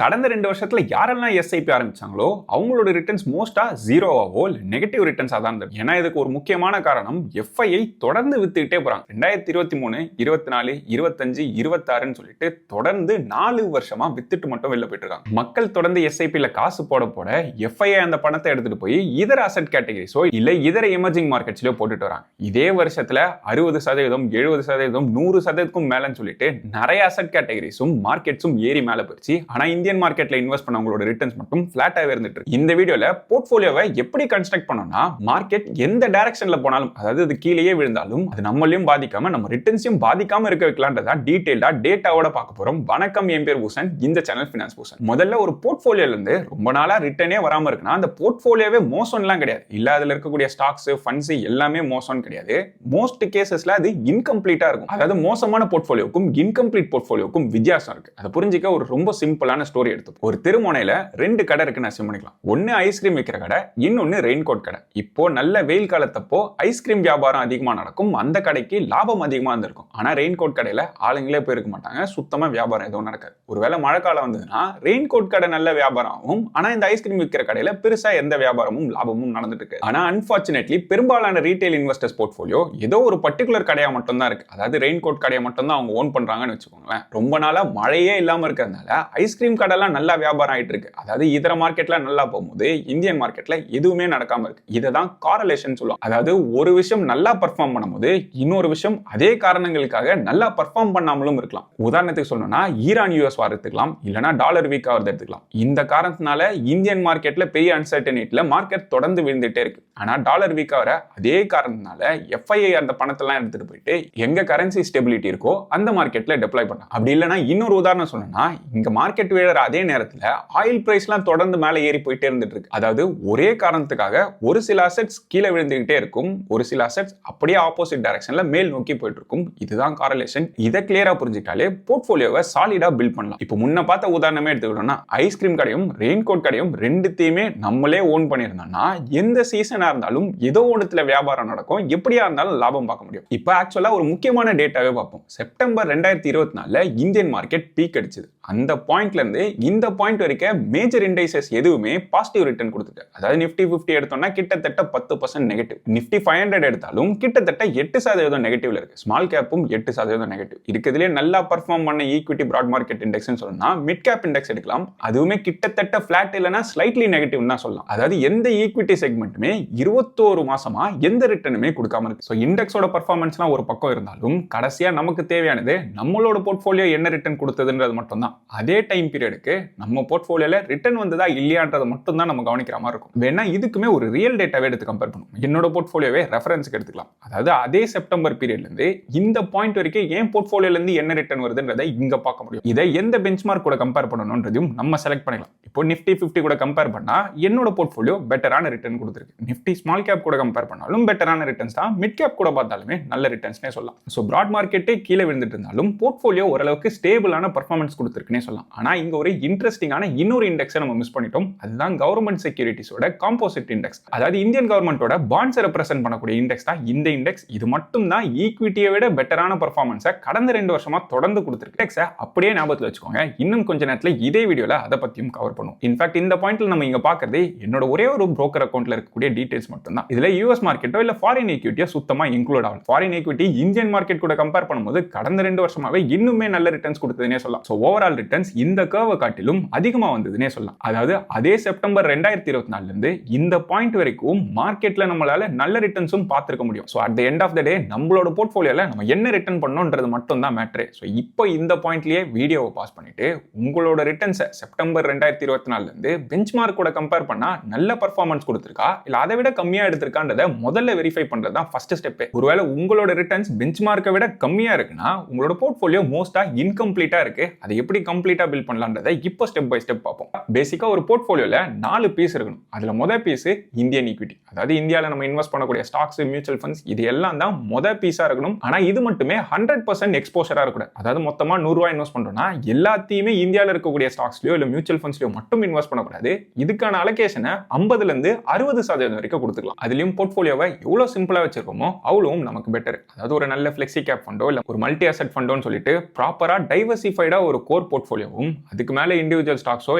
கடந்த 2 வருஷத்துல யாரெல்லாம் எஸ்ஐபி ஆரம்பிச்சாங்களோ அவங்களோட ரிட்டர்ன்ஸ் மோஸ்டா ஜீரோவாவோ நெகட்டிவ் ரிட்டர்ன்ஸா தான் இருந்தது. ஏன்னா இதுக்கு ஒரு முக்கியமான காரணம் எஃப்ஐஐ தொடர்ந்து வித்துக்கிட்டே போறாங்க. 2023, 24, 25, 26ன்னு சொல்லிட்டு தொடர்ந்து 4 வருஷமா வித்துட்டு மட்டும் வெளில போயிட்டு இருக்காங்க. மக்கள் தொடர்ந்து எஸ்ஐபில காசு போட போட எஃப்ஐஐ அந்த பணத்தை எடுத்துட்டு போய் இதர அசெட் கேட்டகரிஸோ இல்ல இதர எமர்ஜிங் மார்க்கெட்ஸ்லயோ போட்டுட்டு வராங்க. இதே வருஷத்துல 60%, 70%, 100%க்கும் மேலன்னு சொல்லிட்டு நிறைய அசெட் கேட்டகரிஸும் மார்க்கெட்ஸும் ஏறி மேல போயிடுச்சு. ஆனா இந்தியன் மார்க்கெட்ல இன்வெஸ்ட் பண்ணவங்களோட ரிட்டர்ன்ஸ் மட்டும் ஃபிளாட்டாவே இருந்துட்டு இருக்கு. இந்த வீடியோல போர்ட்ஃபோலியோவை எப்படி கன்ஸ்ட்ரக்ட் பண்ணனும்னா மார்க்கெட் எந்த டைரக்ஷன்ல போனாலும், அதாவது அது கீழேயே விழுந்தாலும் அது நம்மளையும் பாதிக்காம நம்ம ரிட்டர்ன்ஸையும் பாதிக்காம இருக்க வைக்கலாம்ன்றத டீடைலா டேட்டாவோட பார்க்க போறோம். வணக்கம், என் பேர் பூசன். இந்த சேனல் ஃபினான்ஸ் பூசன். முதல்ல ஒரு போர்ட்ஃபோலியோல இருந்து ரொம்ப நாளா ரிட்டர்னே வராம இருக்குன்னா அந்த போர்ட்ஃபோலியோவே மோசம்லாம் கிடையாது. இல்ல அதுல இருக்கக்கூடிய ஸ்டாக்ஸ், ஃபண்ட்ஸ் எல்லாமே மோசம் கிடையாது. மோஸ்ட் கேசஸ்ல அது இன்கம்ப்ளீட்டா இருக்கும். அதாவது மோசமான போர்ட்ஃபோலியோக்கும் இன்கம்ப்ளீட் போர்ட்ஃபோலியோக்கும் வித்தியாசம் இருக்கு. அதை புரிஞ்சிக்க ஒரு ரொம்ப சிம்பிளான ஸ்டோரி எடுத்து. ஒரு தெருமுனையில 2 கடை இருக்குன்னு அசியூம் பண்ணிக்கலாம். ஒன்னு ஐஸ்கிரீம் விற்கிற கடை, இன்னொன்னு ரெயின்கோட் கடை. இப்போ நல்ல வெயில் காலத்தப்போ ஐஸ்கிரீம் வியாபாரம் அதிகமா நடக்கும். அந்த கடைக்கு லாபம் அதிகமா இருந்திருக்கும். ஆனா ரெயின்கோட் கடையில ஆளுங்களே போயிருக்க மாட்டாங்க. சுத்தமா வியாபாரம் எதுவும் நடக்காது. ஒருவேளை மழை காலம் வந்ததுன்னா ரெயின்கோட் கடை நல்ல வியாபாரம் ஆகும். ஆனா இந்த ஐஸ்கிரீம் விற்கிற கடையில பெருசா எந்த வியாபாரமும் லாபமும் நடந்துட்டு இருக்கு. ஆனா அன்பார்ச்சுனேட்லி பெரும்பாலான ரீட்டைல் இன்வெஸ்டர்ஸ் போர்ட்ஃபோலியோ ஏதோ ஒரு பர்டிகுலர் கடையா மட்டும் தான் இருக்கு. அதாவது ரெயின்கோட் கடையை மட்டும் தான் அவங்க ஓன் பண்றாங்கன்னு வச்சுக்கோங்களேன். ரொம்ப நாளா மழையே இல்லாம இருக்கிறதுனால ஐஸ்கிரீம் கடைலாம் நல்லா வியாபாரம் ஆயிட்டு இருக்கு. அதாவது இதர மார்க்கெட்ல நல்லா போகும்போது இந்தியன் மார்க்கெட்ல எதுவுமே நடக்காம இருக்கு. இததான் காரலேஷன் சொல்லுவாங்க. அதாவது ஒரு விஷயம் நல்லா பெர்ஃபார்ம் பண்ணும்போது இன்னொரு விஷயம் அதே காரணங்களுக்காக நல்லா பெர்ஃபார்ம் பண்ணாமலும் இருக்கலாம். உதாரணத்துக்கு சொல்லணும்னா ஈரான் யூஎஸ் வார் எடுத்துக்கலாம், இல்லனா டாலர் வீக் ஆகிறது எடுத்துக்கலாம். இந்த காரணத்தினால இந்தியன் மார்க்கெட்ல பெரிய அன்சர்டனிட்டில மார்க்கெட் தொடர்ந்து விழுந்துட்டே இருக்கு. ஆனா டாலர் வீக் ஆகிற அதே காரணத்தினால எஃப்ஐஐ அந்த பணத்தெல்லாம் எடுத்துட்டு போயிட்டு எங்க கரன்சி ஸ்டெபிலிட்டி இருக்கோ அந்த மார்க்கெட்ல டெப்ளாய் பண்ணலாம். அப்படி இல்லைன்னா இன்னொரு உதாரணம் சொல்லணும்னா இங்க மார்க்கெட் விழுற அதே நேரத்துல ஆயில் பிரைஸ்லாம் தொடர்ந்து மேலே ஏறி போயிட்டே இருந்துட்டு இருக்கு. அதாவது ஒரே காரணத்துக்காக ஒரு சில அசெட்ஸ் கீழே விழுந்துகிட்டே இருக்கும், ஒரு சில அசெட்ஸ் அப்படியே ஆப்போசிட் டைரக்ஷன்ல மேல் நோக்கி போயிட்டு இருக்கும். இதுதான் காரலேஷன். இதை கிளியரா புரிஞ்சுக்கிட்டாலே போர்ட்ஃபோலியோவை சாலிடா பில்ட் பண்ணலாம். இப்போ முன்ன பார்த்த உதாரணமே எடுத்துக்கிட்டோம்னா ஐஸ்கிரீம் கடையும் ரெயின்கோட் கடையும் ரெண்டுத்தையுமே நம்மளே ஓன் பண்ணியிருந்தோம்னா எந்த சீசனா இருந்தாலும் ஏதோ ஒன்றுல வியாபாரம் நடக்கும், எப்படியா இருந்தாலும் லாபம் பார்க்க முடியும். இப்போ ஆக்சுவலா ஒரு முக்கியமான டேட்டாவே பார்ப்போம். செப்டம்பர் 2024 இந்தியன் மார்க்கெட் பீக் அடிச்சது. அந்த பாயிண்ட்ல இருந்து இந்த பாயிண்ட் வரைக்கும் மேஜர் இண்டைசஸ் எதுவுமே பாசிட்டிவ் ரிட்டர்ன் கொடுத்துட்டு, அதாவது நிஃப்டி 50 எடுத்தோம்னா கிட்டத்தட்ட 10% நெகட்டிவ், நிஃப்டி 500 எடுத்தாலும் கிட்டத்தட்ட 8% நெகட்டிவ்ல இருக்கு. ஸ்மால் கேப்பும் 8% நெகட்டிவ். இருக்கிறதுலே நல்லா பெர்ஃபார்ம் பண்ண ஈக்விட்டி பிராட் மார்க்கெட் இண்டெக்ஸ் சொல்லணும்னா மிட் கேப் இண்டெக்ஸ் எடுக்கலாம். அதுவுமே கிட்டத்தட்ட பிளாட் இல்லைன்னா ஸ்லைட்லி நெகட்டிவ் தான் சொல்லலாம். அதாவது எந்த ஈக்விட்டி செக்மெண்ட்டுமே 21 மாசமா எந்த ரிட்டர்னுமே கொடுக்காம இருக்கு. ஸோ இண்டெக்ஸோட பர்ஃபார்மன்ஸ்லாம் ஒரு பக்கம் இருந்தாலும் கடைசியா நமக்கு தேவையானது நம்மளோட போர்ட்ஃபோலியோ என்ன ரிட்டர்ன் கொடுத்ததுன்றது மட்டும் தான். அதே டைம் பீரியடுக்கு நம்ம போர்ட்ஃபோலியோல ரிட்டர்ன் வந்ததா இல்லையான்றதை மட்டும் தான் நம்ம கவனிக்கிற மாதிரி இருக்கும். வேணா இதுக்குமே ஒரு ரியல் டேட்டாவே எடுத்து கம்பேர் பண்ணுவோம். என்னோட போர்ட்ஃபோலியோவே ரெஃபரன்ஸ்க்கு எடுத்துக்கலாம். அதாவது அதே செப்டம்பர் பீரியட்ல இருந்து இந்த பாயிண்ட் வரைக்கும் ஏன் போர்ட்ஃபோலியோல இருந்து என்ன ரிட்டர்ன் வருதுன்றதை இங்க பார்க்க முடியும். இதை எந்த பெஞ்ச்மார்க் கூட கம்பேர் பண்ணணும்ன்றதையும் நம்ம செலக்ட் பண்ணிக்கலாம். இப்போ நிஃப்டி 50 கூட கம்பேர் பண்ணா என்னோட போர்ட்ஃபோலியோ பெட்டரான ரிட்டர்ன் கொடுத்துருக்கு. நிஃப்டி ஸ்மால் கேப் கூட கம்பேர் பண்ணாலும் பெட்டரான ரிட்டர்ன்ஸ் தான். மிட் கேப் கூட பார்த்தாலுமே நல்ல ரிட்டர்ன்ஸ்னே சொல்லலாம். ஸோ பிராட் மார்க்கெட்டே கீழே விழுந்துட்டு இருந்தாலும் போர்ட்ஃபோலியோ ஓரளவுக்கு ஸ்டேபிளான பர்ஃபார்மன்ஸ் கொடுத்துருக்குன்னே சொல்லலாம். ஆனா இங்க ஒரு இன்ட்ரெஸ்டிங்கான இன்னொரு இண்டெக்ஸை நம்ம மிஸ் பண்ணிட்டோம். அதுதான் கவர்மெண்ட் செக்யூரிட்டிஸோட காம்போசிட் இண்டெக்ஸ். அதாவது இந்தியன் கவர்மெண்டோட பாண்ட்ஸ் ரெப்ரசென்ட் பண்ணக்கூடிய இண்டெக்ஸ் தான் இந்த இண்டெக்ஸ். இது மட்டும் தான் ஈக்விட்டியை விட பெட்டரான பர்ஃபார்மன்ஸை கடந்த 2 வருஷமா தொடர்ந்து கொடுத்துருக்கு. இண்டெக்ஸை அப்படியே ஞாபகத்தில் வச்சுக்கோங்க. இன்னும் கொஞ்ச நேரத்துல இதே வீடியோல அதை பத்தியும் கவர் பண்ணுவோம். இன்ஃபேக்ட் இந்த பாயிண்ட்ல நம்ம இங்க பாக்குறது என்னோட ஒரே ஒரு broker அக்கௌண்ட்ல இருக்கக்கூடிய டீடைல்ஸ் மட்டும் தான். இதுல யூஎஸ் மார்க்கெட்டோ இல்ல ஃபாரின் ஈக்விட்டியோ சுத்தமா இன்க்ளூட் ஆகும். ஃபாரின் ஈக்விட்டி இந்தியன் மார்க்கெட் கூட கம்பேர் பண்ணும்போது கடந்த 2 வருஷமாவே இன்னுமே நல்ல ரிட்டர்ன்ஸ் கொடுத்ததுனே சொல்லலாம். சோ ஓவரால் ரிட்டர்ன்ஸ் இந்த கர்வை காட்டிலும் அதிகமா வந்ததுனே சொல்லலாம். அதாவது அதே செப்டம்பர் 2024 இருந்து இந்த பாயிண்ட் வரைக்கும் மார்க்கெட்ல நம்மளால நல்ல ரிட்டர்ன்ஸும் பார்த்திருக்க முடியும். So at the end of the day நம்மளோட போர்ட்ஃபோலியோல நம்ம என்ன ரிட்டர்ன் பண்ணணும்ன்றது மட்டும் தான் மேட்டரே. சோ இப்போ இந்த பாயிண்ட்லயே வீடியோவை பாஸ் பண்ணிட்டு உங்களோட ரிட்டர்ன்ஸ் செப்டம்பர் 2024 இருந்து பெஞ்ச்மார்க் கூட கம்பேர் பண்ணா நல்ல பெர்ஃபார்மன்ஸ் கொடுத்திருக்கா இல்ல அதை விட கம்மியா எடுத்திருக்கான்றத முதல்ல வெரிஃபை பண்றது தான் ஃபர்ஸ்ட் ஸ்டெப். ஒருவேளை உங்களோட ரிட்டர்ன்ஸ் பெஞ்ச்மார்க்கை விட கம்மியா இருக்குன்னா உங்களோட போர்ட்ஃபோலியோ மோஸ்டா இன்கம்ப்ளீட்டா இருக்கு. அதை எப்படி கம்ப்ளீட்டா பில்ட் பண்ணலாம்ன்றதை இப்போ ஸ்டெப் பை ஸ்டெப் பார்ப்போம். பேசிக்கா ஒரு போர்ட்ஃபோலியோல 4 பீஸ் இருக்கணும். அதுல முதல் பீஸ் இந்தியன் ஈக்விட்டி. அதாவது இந்தியாவில் நம்ம இன்வெஸ்ட் பண்ணக்கூடிய ஸ்டாக்ஸ், மியூச்சுவல் ஃபண்ட்ஸ் இது எல்லாம் தான் முதல் பீஸா இருக்கணும். ஆனா இது மட்டுமே 100% எக்ஸ்போஷரா இருக்கக்கூடாது. அதாவது மொத்தமா 100 ரூபாய் இன்வெஸ்ட் பண்றோம்னா எல்லாத்தையுமே இந்தியாவில் இருக்கக்கூடிய ஸ்டாக்ஸ்லயோ இல்ல மியூச்சுவல் ஃபண்ட்ஸ்லயோ மட்டும் இன்வெஸ்ட் பண்ணக்கூடாது. இதுக்கான அலோகேஷனை 50ல இருந்து 60% வரைக்கும் கொடுத்துக்கலாம். அதுலயும் போர்ட்ஃபோலியோவை எவ்வளவு சிம்பிளா வச்சிருக்கோமோ அவ்வளவும் நமக்கு பெட்டர். அதாவது ஒரு நல்ல ஃபிளெக்ஸி கேப் ஃபண்டோ இல்ல ஒரு மல்டி அசெட் ஃபண்டோன்னு சொல்லிட்டு ப்ராப்பரா டைவர்சிஃபைடா ஒரு கோர் போர்ட்ஃபோலியோவும் அதுக்கு மேல இண்டிவிஜுவல் ஸ்டாக்ஸோ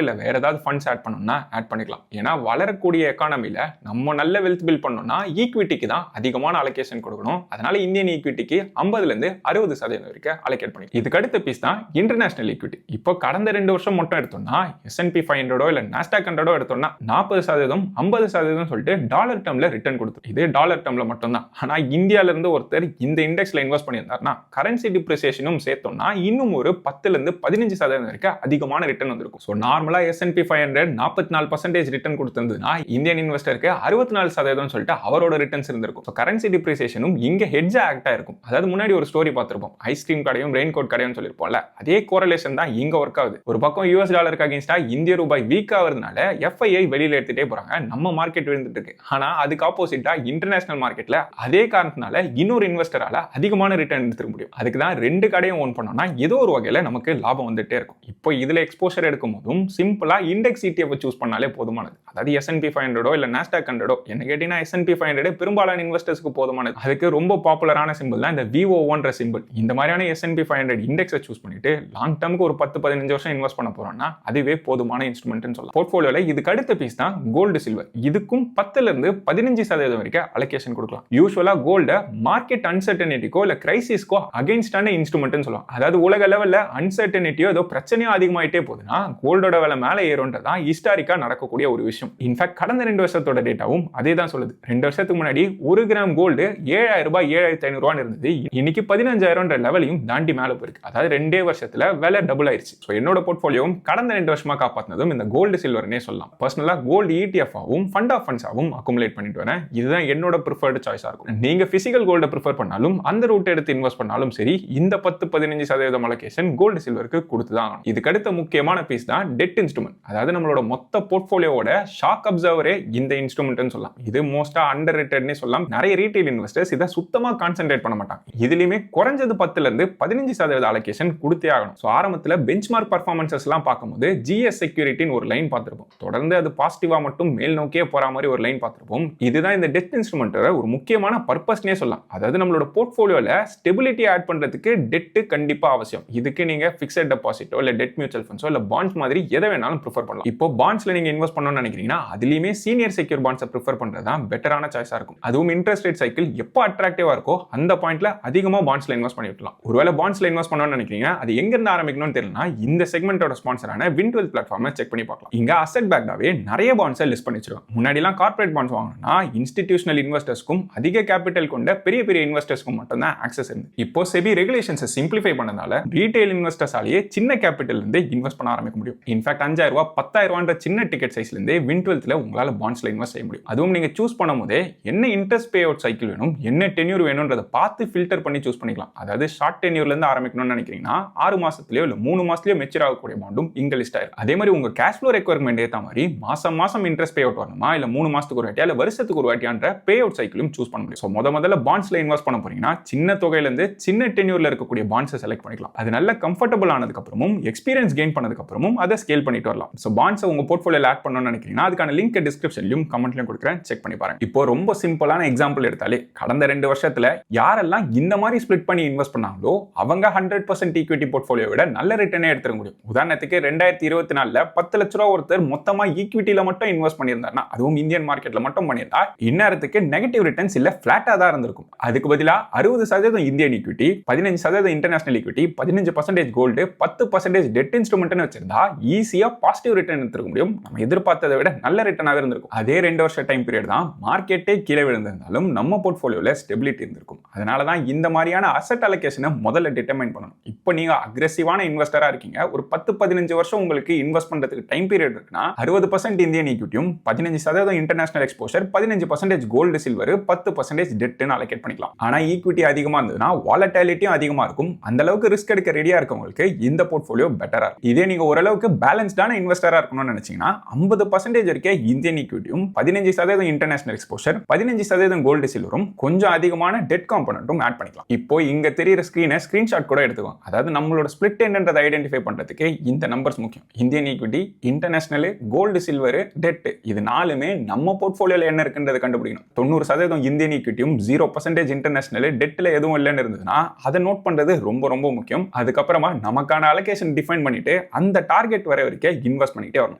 இல்ல வேற ஏதாவது ஃபண்ட்ஸ் ஆட் பண்ணணும்னா ஆட் பண்ணிக்கலாம். ஏன்னா வளரக்கூடிய எக்கானமில நம்ம நல்ல வெல்த் பில்ட் பண்ணணும்னா ஈக்விட்டிக்கு தான் அதிகமான அலோகேஷன் கொடுக்கணும். அதனால இந்தியன் ஈக்விட்டிக்கு 50ல இருந்து 60% வரைக்கும் அலோகேட் பண்ணி. இதுக்கு அடுத்த பீஸ் தான் இன்டர்நேஷனல் ஈக்விட்டி. இப்போ கடந்த 2 வருஷம் மட்டும் எடுத்தோம்னா S&P 500 இல்ல நாஸ்டாக் 100 எடுத்தோம்னா 40% 50% சொல்லிட்டு டாலர் டேர்ம்ல ரிட்டர்ன் கொடுத்து. இது டாலர் டேர்ம்ல மட்டும் தான். ஆனா இந்தியால இருந்து ஒருத்தர் இந்த இண்டெக்ஸ்ல இன்வெஸ்ட் பண்ணியிருந்தாருன்னா கரன்சி டிப்ரிசியேஷனும் சேர்த்தோம்னா இன்னும் ஒரு 10ல இருந்து 15% வரைக்கும் அதிகமான ரிட்டர்ன் வந்திருக்கும். ஸோ நார்மலா S&P 500 44% ரிட்டர்ன் கொடுத்திருந்ததுன்னா இந்தியன் இன்வெஸ்டருக்கு 64% சொல்லிட்டு அவரோட ரிட்டர்ன்ஸ் இருந்திருக்கும். ஸோ கரன்சி டிப்ரிசியேஷனும் இங்க ஹெட்ஜ் ஆக்டா இருக்கும். அதாவது முன்னாடி ஒரு ஸ்டோரி பார்த்திருப்போம், ஐஸ்கிரீம் கடையும் ரெயின் கோட் கடையும் சொல்லிருப்போம்ல, அதே கோரிலேஷன் தான் இங்க ஒர்க் ஆகுது. ஒரு பக்கம் US டாலருக்கு அகைன்ஸ்டா இந்திய ரூபாய் வீக் ஆகுறதுனால FII வெளியில எடுத்துட்டே போறாங்க, நம்ம மார்க்கெட் விழுந்துட்டு இருக்கு. ஆனா அதுக்கு ஆப்போசிட்டா இன்டர்நேஷனல் மார்க்கெட்ல அதே காரணத்தினால இன்னொரு இன்வெஸ்டரால அதிகமான ரிட்டர்ன் எடுத்துக்க முடியும். அதுக்கு தான் 2 கடையும் ஓன் பண்ணோம்னா ஏதோ ஒரு வகையில நமக்கு லாபம் வந்துட்டே இருக்கும். இப்போ இதுல எக்ஸ்போஷர் எடுக்கும் போதும் சிம்பிளா இண்டெக்ஸ் ETF சூஸ் பண்ணாலே போதுமானது. அதாவது S&P 500 இல்ல நாஸ்டாக் 100 என்ன கேட்டீங்கன்னா S&P 500 பெரும்பாலான இன்வெஸ்டர்ஸ்க்கு போதுமானது. அதுக்கு ரொம்ப பாப்புலரான சிம்பிள் தான் இந்த VO1 சிம்பிள். இந்த மாதிரியான S&P 500 இண்டெக்ஸை சூஸ் பண்ணிட்டு லாங் டர்முக்கு ஒரு 10-15 வருஷம் இன்வெஸ்ட் பண்ண போறோம்னா அதுவே போதுமான இன்ஸ்ட்ருமெண்ட்னு சொல்லலாம். போர்ட்ஃபோலியோல இதுக்கு அடுத்த பீஸ் தான் கோல்டு சில்வர். இதுக்கும் 10ல இருந்து 15% வரைக்கும் அலோகேஷன் கொடுக்கலாம். யூசுவலா கோல்ட மார்க்கெட் அன்சர்டனிட்டிக்கோ இல்ல கிரைசிஸ்க்கோ அகைன்ஸ்டான இன்ஸ்ட்ருமெண்ட்னு சொல்லுவாங்க. அதாவது உலக லெவல்ல அன்சர்டனிட்டியோ ஏதோ பிரச்சனையோ அதிகமாயிட்டே போகுதுன்னா கோல்டோட விலை மேல ஏறும்ன்றதான் ஹிஸ்டாரிக்கா நடக்கக்கூடிய ஒரு விஷயம். இன்ஃபேக்ட் கடந்த 2 வருஷத்தோட டேட்டாவும் அதே தான் சொல்லுது. 2 வருஷத்துக்கு முன்னாடி 1 கிராம் கோல்டு 7000 ரூபாய் 7500 இருந்தது. இன்னைக்கு 15000 லெவலையும் தாண்டி மேல போயிருக்கு. அதாவது 2 வருஷத்துல விலை டபுள் ஆயிருச்சு. ஸோ என்னோட போர்ட்ஃபோலியோவும் கடந்த 2 வருஷமா காப்பாத்தினதும் இந்த கோல்டு சில்வர்னே சொல்லலாம். பர்சனலா கோல்டு ETF ஆவும் ஃபண்ட் ஆஃப் ஃபண்ட்ஸாவும் அக்குமுலேட் பண்ணிட்டு வரேன். இதுதான் என்னோட ப்ரிஃபர்டு சாய்ஸா இருக்கும். நீங்க பிசிக்கல் கோல்ட ப்ரிஃபர் பண்ணாலும் அந்த ரூட் எடுத்து இன்வெஸ்ட் பண்ணாலும் சரி, இந்த 10-15% அலோகேஷன் கோல்டு சில்வருக்கு கொடுத்துதான் ஆகணும். இதுக்கு அடுத்த முக்கியமான பீஸ் தான் டெட் இன்ஸ்ட்ருமெண்ட். அதாவது நம்மளோட மொத்த போர்ட்ஃபோலியோவோட ஷாக் அப்சர்வரே இந்த இன்ஸ்ட்ருமெண்ட்னு சொல்லலாம். இது மோஸ்டா அண்டர் ரேட்டட்னே சொல்லலாம். நிறைய ரீட்டைல் இன்வெஸ்டர்ஸ் இதை சுத்தமா கான்சென்ட்ரேட் பண்ண மாட்டாங்க. இதுலயுமே குறைஞ்சது 10ல இருந்து 15% அலோகேஷன் கொடுத்தே ஆகணும். ஸோ ஆரம்பத்தில் பெஞ்ச்மார்க் பர்ஃபார்மன்சஸ் எல்லாம் பார்க்கும்போது GS செக்யூரிட்டின்னு ஒரு லைன் பார்த்திருப்போம். தொடர்ந்து அது பாசிட்டிவா மட்டும் மேல் நோக்கியே போற மாதிரி ஒரு லைன் பார்த்திருப்போம். இதுதான் இந்த டெட் இன்ஸ்ட்ருமெண்டோட ஒரு முக்கியமான பர்பஸ்னே சொல்லலாம். அதாவது நம்மளோட போர்ட்ஃபோலியோல ஸ்டெபிலிட்டி ஆட் பண்றதுக்கு டெட் கண்டிப்பா அவசியம். இதுக்கு நீங்க ஃபிக்ஸட் டெபாசிட்டோ இல்ல டெட் மியூச்சுவல் ஃபண்ட்ஸோ இல்ல பாண்ட்ஸ் மாதிரி எதை வேணாலும் ப்ரிஃபர் பண்ணலாம். இப்போ பாண்ட்ஸ்ல நீங்க இன்வெஸ்ட் பண்ணணும்னு நினைக்கிறீங்கன்னா அதுலயுமே சீனியர் செக்யூர் பாண்ட்ஸை ப்ரிஃபர் பண்றதுதான் பெட்டரான சாய்ஸா இருக்கும். அதுவும் இன்ட்ரெஸ்ட் ரேட் சைக்கிள் எப்போ அட்ராக்டிவா இருக்கோ அந்த பாயிண்ட்ல அதிகமா பாண்ட்ஸ்ல இன்வெஸ்ட் பண்ணி விடலாம். ஒருவேளை பாண்ட்ஸ்ல இன்வெஸ்ட் பண்ணணும்னு நினைக்கிறீங்கன்னா அது எங்க இருந்து ஆரம்பிக்கணும்னு தெரியலனா இந்த செக்மெண்டோட ஸ்பான்சரான வின்ட்வெல்த் பிளாட்ஃபார்மை செக் பண்ணி பார்க்கலாம். இங்க அசெட் பேக்டாவே நிறைய பாண்ட்ஸை லிஸ்ட் பண்ணி வச்சிருக்காங்க. முன்னாடி எல்லாம் கார்ப்பரேட் பாண்ட்ஸ் வாங்கினா இன்ஸ்டிடியூஷனல் இன்வெஸ்டர்ஸ்க்கும் அதிக கேபிட்டல் கொண்ட பெரிய பெரிய இன்வெஸ்டர்ஸ்க்கும் மட்டும் தான் ஆக்சஸ் இருந்து. இப்போ செபி ரெகுலேஷன்ஸை சிம்பிளிஃபை பண்ணதால ரீட்டைல் இன்வெஸ்டர்ஸாலேயே சின்ன கேபிட்டல் இருந்து இன்வெஸ்ட் பண்ண ஆரம்பிக்க முடியும். இன்ஃபேக்ட் 5000 ரூபாய் 10000 சின்ன டிக்கெட் சைஸ்ல இருந்து வின்ட்வெல்த்ல உங்களால பாண்ட்ஸ்ல இன்வெஸ்ட் செய்ய முடியும். அதுவும் நீங்க சூஸ் பண்ணும்போதே என்ன இன்ட்ரெஸ்ட் பே அவுட் சைக்கிள் வேணும், என்ன டென்யூர் வேணும்ன்றத பார்த்து ஃபில்டர் பண்ணி சூஸ் பண்ணிக்கலாம். அதாவது ஷார்ட் டென்யூர்ல இருந்து ஆரம்பிக்கணும்னு நினைக்கிறீங்கன்னா 6 மாசத்துலயோ இல்ல 3 மாசத்துலயோ மெச்சூர் ஆகக்கூடிய பாண்டும் இங்க லிஸ்ட் ஆயிரும். அதே மாதிரி உங்க கேஷ் ஃப்ளோ ரெக்யர்மெண்ட் ஏத்த மாதிரி மாசம் மாசம் இன்ட்ரெஸ்ட் பே அவுட் வரணுமா இல்ல 3 மாசத்துக்கு ஒரு வாட்டியா இல்ல வருஷத்துக்கு ஒரு வாட்டியான்ற பே அவுட் சைக்கிளும் சூஸ் பண்ண முடியும். ஸோ முதல்ல பாண்ட்ஸ்ல இன்வெஸ்ட் பண்ண போறீங்கன்னா சின்ன தொகையில இருந்து சின்ன டென்யூர்ல இருக்கக்கூடிய பாண்ட்ஸை செலக்ட் பண்ணிக்கலாம். அது நல்ல கம்ஃபர்டபுள் ஆனதுக்கு அப்புறமும் எக்ஸ்பீரியன்ஸ் கெயின் பண்ணதுக்கு அப்புறமும் அதை ஸ்கேல் பண்ணிட்டு வரலாம். ஸோ பாண்ட்ஸை உங்க போர்ட்ஃபோலியோல ஆட் பண்ணணும்னு நினைக்கிறீங்கன்னா அதுக்கான லிங்க் டிஸ்கிரிப்ஷன்லயும் கமெண்ட்லயும் கொடுக்குறேன், செக் பண்ணி பாருங்க. இப்போ ரொம்ப சிம்பிளான எக்ஸாம்பிள் எடுத்தாலே கடந்த 2 வருஷத்துல யாரெல்லாம் இந்த மாதிரி ஸ்பிளிட் பண்ணி இன்வெஸ்ட் பண்ணாங்களோ அவங்க 100% ஈக்விட்டி போர்ட்ஃபோலியோ விட நல்ல ரிட்டர்னே எடுத்துக்க முடியும். உதாரணத்துக்கு 2024 10 லட்ச ரூபா ஒருத்தர் மொத்தமா ஈக்விட்டில மட்டும் இன்வெஸ்ட் பண்ணியிருந்தாருன்னா, அதுவும் இந்தியன் மார்க்கெட்ல மட்டும் பண்ணியிருந்தா இந்நேரத்துக்கு நெகட்டிவ் ரிட்டர்ன்ஸ் இல்ல பிளாட்டா தான் இருந்திருக்கும். அதுக்கு பதிலா 60% Indian equity, 15% international equity, 15% gold, 10% debt இன்ஸ்ட்ருமெண்ட்னு வச்சிருந்தா ஈஸியா பாசிட்டிவ் ரிட்டர்ன் எடுத்துக்க முடியும். நம்ம எதிர்பார்த்ததை விட நல்ல ரிட்டர்னாக இருந்திருக்கும். அதே 2 வருஷ டைம் பீரியட் தான் மார்க்கெட்டே கீழே விழுந்திருந்தாலும் நம்ம போர்ட்ஃபோலியோல ஸ்டெபிலிட்டி இருந்திருக்கும். அதனால தான் இந்த மாதிரியான அசெட் அலோகேஷனை முதல்ல டிட்டர்மைன் பண்ணணும். இப்போ நீங்க அக்ரெசிவான இன்வெஸ்டரா இருக்கீங்க, ஒரு 10-15 வருஷம் உங்களுக்கு இன்வெஸ்ட் பண்றதுக்கு டைம் பீரியட் இருக்குன்னா 60% இந்தியன் ஈக்விட்டியும் 15% இன்டர்நேஷனல் எக்ஸ்போஷர், 15% கோல்டு சில்வர், 10% டெட்னு அலோகேட் பண்ணிக்கலாம். ஆனா ஈக்விட்டி அதிகமா இருந்ததுன்னா வாலட்டிலிட்டியும் அதிகமா இருக்கும். அந்த அளவுக்கு ரிஸ்க் எடுக்க ரெடியா இருக்கவங்களுக்கு இந்த போர்ட்ஃபோலியோ பெட்டரா இருக்கும். இதே நீங்க ஓரளவுக்கு பேலன்ஸ்டான இன்வெஸ்டரா இருக்கணும்னு நினைச்சீங்கன்னா 50% வரைக்கும் இந்தியன் ஈக்விட்டியும், 15% இன்டர்நேஷனல் எக்ஸ்போஷர், 15% கோல்டு சில்வரும், கொஞ்சம் அதிகமான டெட் காம்பனன்ட்டும் ஆட் பண்ணிக்கலாம். இப்போ இங்க தெரியுற ஸ்கிரீனை ஸ்கிரீன்ஷாட் கூட எடுத்துக்கோங்க. அதாவது நம்மளோட ஸ்பிளிட் என்னன்றதை ஐடென்டிஃபை பண்றதுக்கு இந்த நம்பர்ஸ் முக்கியம். Indian equity, international, gold silver, debt, இது நாலுமே நம்ம போர்ட்ஃபோலியோல என்ன இருக்குன்றதை கண்டுபிடிக்கணும். 90% இந்தியன் ஈக்விட்டியும் 0% இன்டர்நேஷனல், டெட்ல எதுவும் இல்லைன்னு இருந்ததுன்னா அதை நோட் பண்றது ரொம்ப ரொம்ப முக்கியம். அதுக்கப்புறமா நமக்கான அலோகேஷன் டிஃபைன் பண்ணிட்டு அந்த டார்கெட் வர வரைக்கும் இன்வெஸ்ட் பண்ணிட்டே வரணும்.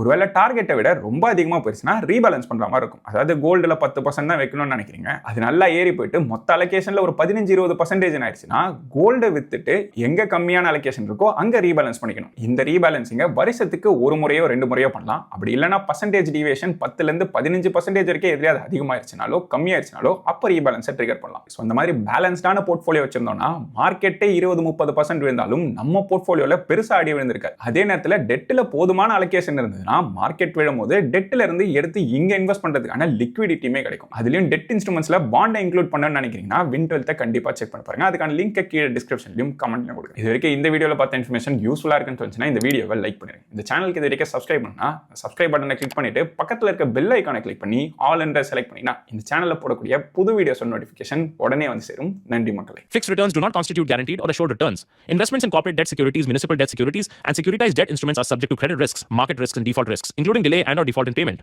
ஒருவேளை டார்கெட்டை விட ரொம்ப அதிகமா போயிருச்சுன்னா ரீபேலன்ஸ் பண்ற மாதிரி இருக்கும். அதாவது கோல்டுல 10% தான் வைக்கணும்னு நினைக்கிறீங்க, அது நல்லா ஏறி போயிட்டு மொத்த அலோகேஷன்ல ஒரு 15-20% ஆயிடுச்சுன்னா கோல்டு வித்துட்டு எங்க கம்மியான அலோகேஷன் இருக்கோ அங்க ரீபேலன்ஸ் பண்ணிக்கணும். இந்த ரீபேலன்சிங்க வருஷத்துக்கு ஒரு முறையோ 2 முறையோ பண்ணலாம். அப்படி இல்லைன்னா பர்சன்டேஜ் டிவியேஷன் 10-15% வரைக்கும் எதிரியாது அதிகமாயிருச்சுனாலோ கம்மியாயிருச்சுனாலோ அப்ப ரீபேலன்ஸை ட்ரிகர் பண்ணலாம். ஸோ அந்த மாதிரி பேலன்ஸ்டான போர்ட்ஃபோலியோ வச்சிருந்தோம்னா மார்க்கெட்டே 20-30% விழுந்தாலும் நம்ம போர்ட்ஃபோலியோல பெருசா அடி விழுந்திருக்காது. அதே நேரத்தில் டெட்டில் போதுமான அலோகேஷன் இருந்ததுன்னா மார்க்கெட் விழும்போது டெட்டில் இருந்து எடுத்து இங்க இன்வெஸ்ட் பண்றதுக்கான லிக்விடிட்டியுமே கிடைக்கும். அதுலயும் டெட் இன்ஸ்ட்ருமெண்ட்ஸ்ல பாண்டை இன்க்ளூட் பண்ணணும்னு நினைக்கிறீங்கன்னா வின்வெல்த்தை கண்டிப்பா செக் பண்ணி பாருங்க. அதுக்கான லிங்க் கீழே டிஸ்கிரிப்ஷன்லயும் கமெண்ட்ல கொடுங்க. இது வரைக்கும் இந்த வீடியோல பார்த்த இன்ஃபர்மேஷன் யூஸ்ஃபுல்லா இருக்குன்னு தோணுச்சுன்னா இந்த வீடியோவை லைக் பண்ணுங்க. இந்த சேனலுக்கு இது வரைக்கும் சப்ஸ்கிரைப் பண்ணா சப்ஸ்கிரைப் பட்டனை கிளிக் பண்ணிட்டு பக்கத்துல இருக்க பெல் ஐகானை கிளிக் பண்ணி ஆல் என்ற செலக்ட் பண்ணினா இந்த சேனல்ல போடக்கூடிய புது வீடியோஸ் நோட்டிஃபிகேஷன் உடனே வந்து சேரும். நன்றி மக்களே. Fixed returns do not constitute guaranteed or assured returns. Investments in corporate debt securities, municipal debt securities, and securitized debt instruments are subject to credit risks, market risks, and default risks, including delay and/or default in payment.